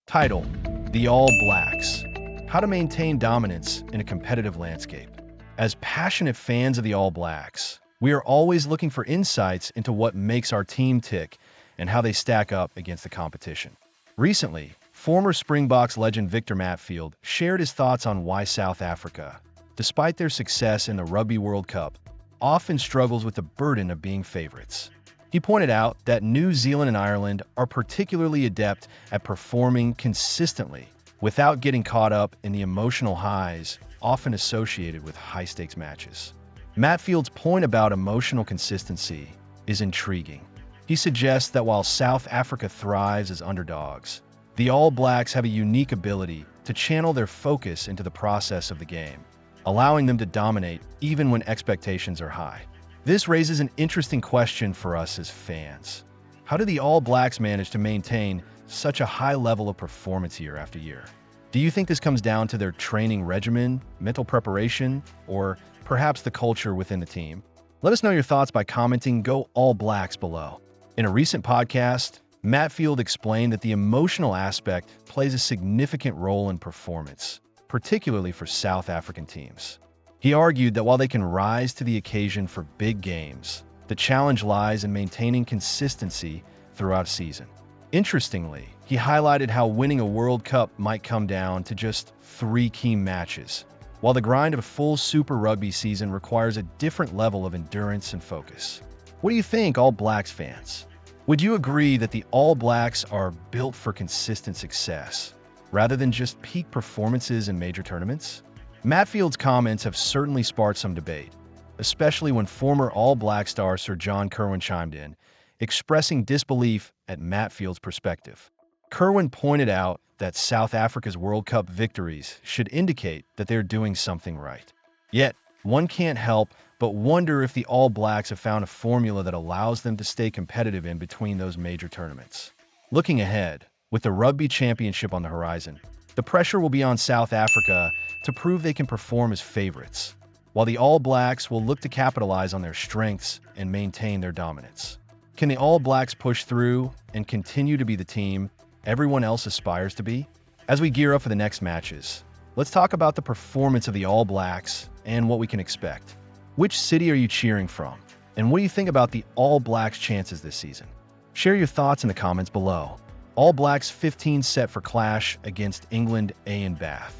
Title: The All Blacks. How to maintain dominance in a competitive landscape. As passionate fans of the All Blacks, we are always looking for insights into what makes our team tick and how they stack up against the competition. Recently, former Springboks legend Victor Matfield shared his thoughts on why South Africa, despite their success in the Rugby World Cup, often struggles with the burden of being favorites. He pointed out that New Zealand and Ireland are particularly adept at performing consistently without getting caught up in the emotional highs often associated with high-stakes matches. Matfield's point about emotional consistency is intriguing. He suggests that while South Africa thrives as underdogs, the All Blacks have a unique ability to channel their focus into the process of the game, allowing them to dominate even when expectations are high. This raises an interesting question for us as fans. How do the All Blacks manage to maintain such a high level of performance year after year? Do you think this comes down to their training regimen, mental preparation, or perhaps the culture within the team? Let us know your thoughts by commenting "Go All Blacks" below. In a recent podcast, Matfield explained that the emotional aspect plays a significant role in performance, particularly for South African teams. He argued that while they can rise to the occasion for big games, the challenge lies in maintaining consistency throughout a season. Interestingly, he highlighted how winning a World Cup might come down to just 3 key matches, while the grind of a full Super Rugby season requires a different level of endurance and focus. What do you think, All Blacks fans? Would you agree that the All Blacks are built for consistent success, rather than just peak performances in major tournaments? Matfield's comments have certainly sparked some debate, especially when former All Black star Sir John Kirwan chimed in, expressing disbelief at Matfield's perspective. Kirwan pointed out that South Africa's World Cup victories should indicate that they're doing something right. Yet, one can't help but wonder if the All Blacks have found a formula that allows them to stay competitive in between those major tournaments. Looking ahead, with the Rugby Championship on the horizon, the pressure will be on South Africa to prove they can perform as favorites, while the All Blacks will look to capitalize on their strengths and maintain their dominance. Can the All Blacks push through and continue to be the team everyone else aspires to be? As we gear up for the next matches, let's talk about the performance of the All Blacks and what we can expect. Which city are you cheering from? And what do you think about the All Blacks' chances this season? Share your thoughts in the comments below. All Blacks 15 set for clash against England A in Bath.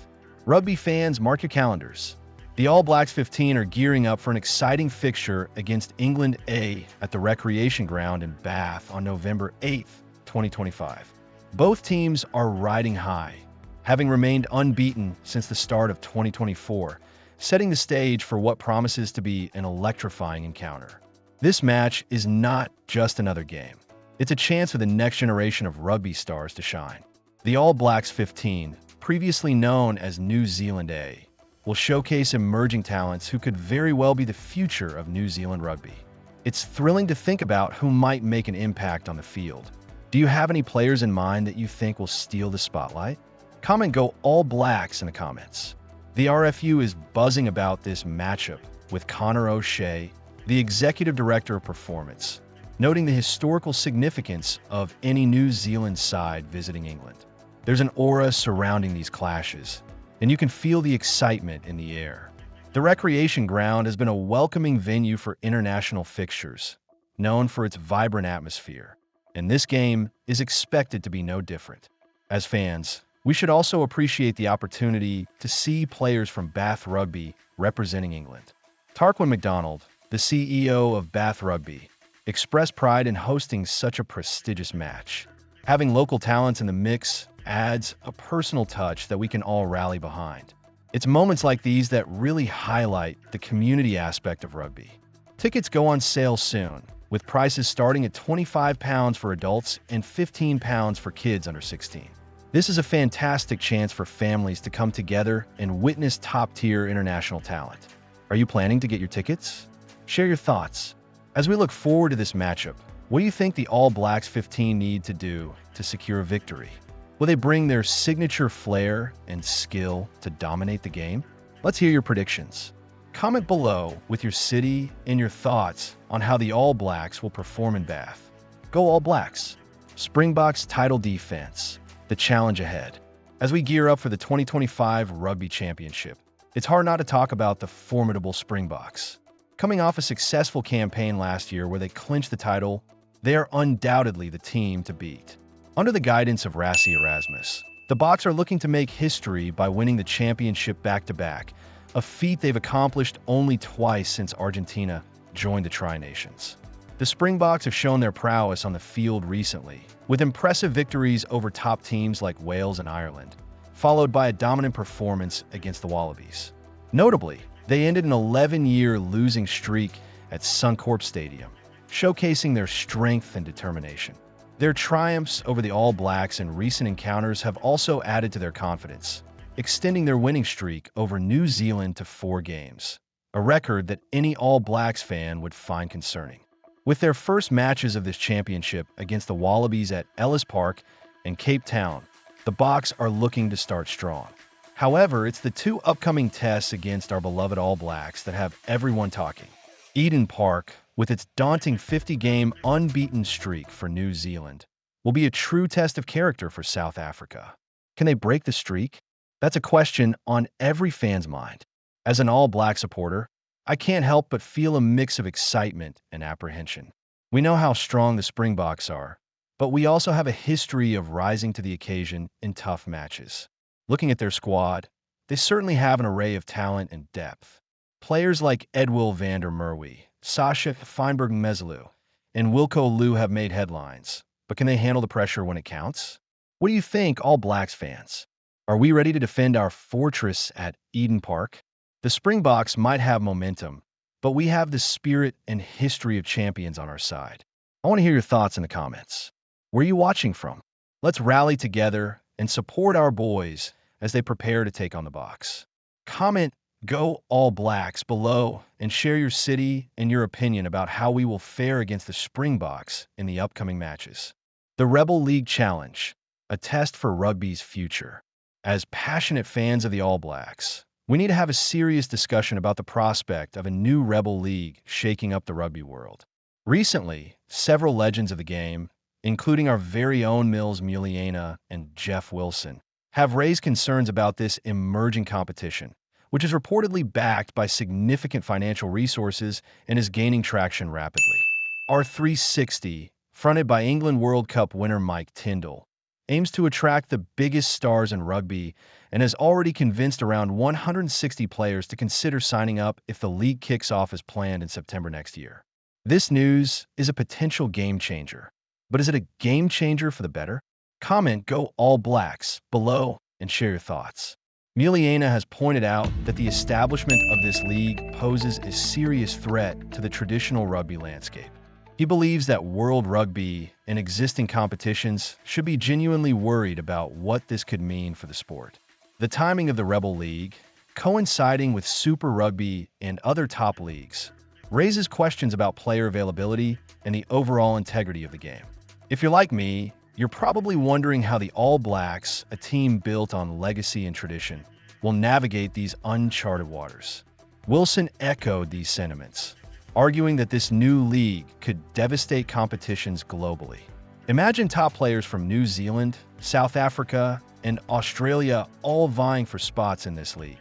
Rugby fans, mark your calendars. The All Blacks 15 are gearing up for an exciting fixture against England A at the Recreation Ground in Bath on November 8th, 2025. Both teams are riding high, having remained unbeaten since the start of 2024, setting the stage for what promises to be an electrifying encounter. This match is not just another game. It's a chance for the next generation of rugby stars to shine. The All Blacks 15, previously known as New Zealand A, will showcase emerging talents who could very well be the future of New Zealand rugby. It's thrilling to think about who might make an impact on the field. Do you have any players in mind that you think will steal the spotlight? Comment "Go All Blacks" in the comments. The RFU is buzzing about this matchup, with Conor O'Shea, the executive director of performance, noting the historical significance of any New Zealand side visiting England. There's an aura surrounding these clashes, and you can feel the excitement in the air. The Recreation Ground has been a welcoming venue for international fixtures, known for its vibrant atmosphere, and this game is expected to be no different. As fans, we should also appreciate the opportunity to see players from Bath Rugby representing England. Tarquin McDonald, the CEO of Bath Rugby, expressed pride in hosting such a prestigious match. Having local talents in the mix adds a personal touch that we can all rally behind. It's moments like these that really highlight the community aspect of rugby. Tickets go on sale soon, with prices starting at £25 for adults and £15 for kids under 16. This is a fantastic chance for families to come together and witness top-tier international talent. Are you planning to get your tickets? Share your thoughts. As we look forward to this matchup, what do you think the All Blacks 15 need to do to secure a victory? Will they bring their signature flair and skill to dominate the game? Let's hear your predictions. Comment below with your city and your thoughts on how the All Blacks will perform in Bath. Go All Blacks! Springboks title defense. the challenge ahead. As we gear up for the 2025 Rugby Championship, it's hard not to talk about the formidable Springboks. Coming off a successful campaign last year where they clinched the title, they are undoubtedly the team to beat. Under the guidance of Rassie Erasmus, the Boks are looking to make history by winning the championship back-to-back, a feat they've accomplished only twice since Argentina joined the Tri-Nations. The Springboks have shown their prowess on the field recently, with impressive victories over top teams like Wales and Ireland, followed by a dominant performance against the Wallabies. Notably, they ended an 11-year losing streak at Suncorp Stadium, showcasing their strength and determination. Their triumphs over the All Blacks in recent encounters have also added to their confidence, extending their winning streak over New Zealand to 4 games, a record that any All Blacks fan would find concerning. With their first matches of this championship against the Wallabies at Ellis Park and Cape Town, the Boks are looking to start strong. However, it's the 2 upcoming tests against our beloved All Blacks that have everyone talking. Eden Park, with its daunting 50-game unbeaten streak for New Zealand, will be a true test of character for South Africa. Can they break the streak? That's a question on every fan's mind. As an All Black supporter, I can't help but feel a mix of excitement and apprehension. We know how strong the Springboks are, but we also have a history of rising to the occasion in tough matches. Looking at their squad, they certainly have an array of talent and depth. Players like Edwill van der Merwe, Sasha Feinberg-Mezelu, and Wilco Louw have made headlines, but can they handle the pressure when it counts? What do you think, All Blacks fans? Are we ready to defend our fortress at Eden Park? The Springboks might have momentum, but we have the spirit and history of champions on our side. I want to hear your thoughts in the comments. Where are you watching from? Let's rally together and support our boys as they prepare to take on the Boks. Comment "Go All Blacks" below and share your city and your opinion about how we will fare against the Springboks in the upcoming matches. The Rebel League Challenge, a test for rugby's future. As passionate fans of the All Blacks, we need to have a serious discussion about the prospect of a new Rebel League shaking up the rugby world. Recently, several legends of the game, including our very own Mills Muliaina and Jeff Wilson, have raised concerns about this emerging competition, which is reportedly backed by significant financial resources and is gaining traction rapidly. R360, fronted by England World Cup winner Mike Tindall, aims to attract the biggest stars in rugby and has already convinced around 160 players to consider signing up if the league kicks off as planned in September next year. This news is a potential game changer, but is it a game changer for the better? Comment "Go All Blacks" below and share your thoughts. Muliaina has pointed out that the establishment of this league poses a serious threat to the traditional rugby landscape. He believes that World Rugby and existing competitions should be genuinely worried about what this could mean for the sport. The timing of the Rebel League, coinciding with Super Rugby and other top leagues, raises questions about player availability and the overall integrity of the game. If you're like me, you're probably wondering how the All Blacks, a team built on legacy and tradition, will navigate these uncharted waters. Wilson echoed these sentiments, arguing that this new league could devastate competitions globally. Imagine top players from New Zealand, South Africa, and Australia all vying for spots in this league,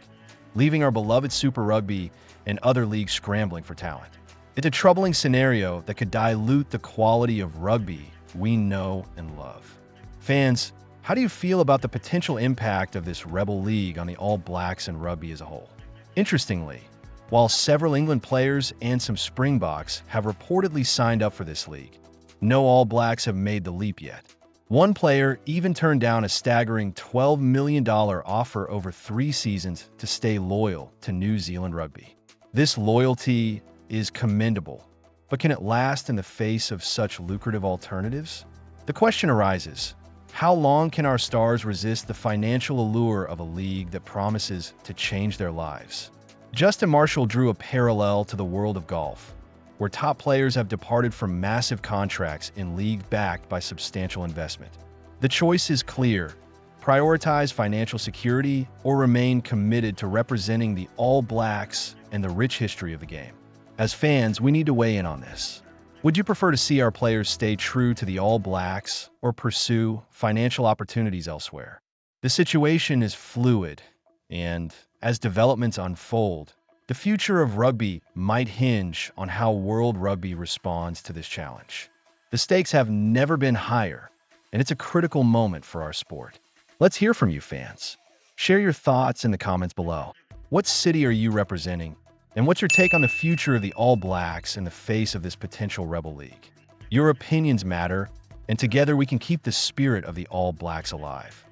leaving our beloved Super Rugby and other leagues scrambling for talent. It's a troubling scenario that could dilute the quality of rugby we know and love. Fans, how do you feel about the potential impact of this Rebel League on the All Blacks and rugby as a whole? Interestingly, while several England players and some Springboks have reportedly signed up for this league, no All Blacks have made the leap yet. One player even turned down a staggering $12 million offer over 3 seasons to stay loyal to New Zealand rugby. This loyalty is commendable, but can it last in the face of such lucrative alternatives? The question arises, how long can our stars resist the financial allure of a league that promises to change their lives? Justin Marshall drew a parallel to the world of golf, where top players have departed from massive contracts in leagues backed by substantial investment. The choice is clear: prioritize financial security or remain committed to representing the All Blacks and the rich history of the game. As fans, we need to weigh in on this. Would you prefer to see our players stay true to the All Blacks or pursue financial opportunities elsewhere? The situation is fluid, and as developments unfold, the future of rugby might hinge on how World Rugby responds to this challenge. The stakes have never been higher, and it's a critical moment for our sport. Let's hear from you, fans. Share your thoughts in the comments below. What city are you representing? And what's your take on the future of the All Blacks in the face of this potential rebel league? Your opinions matter, and together we can keep the spirit of the All Blacks alive.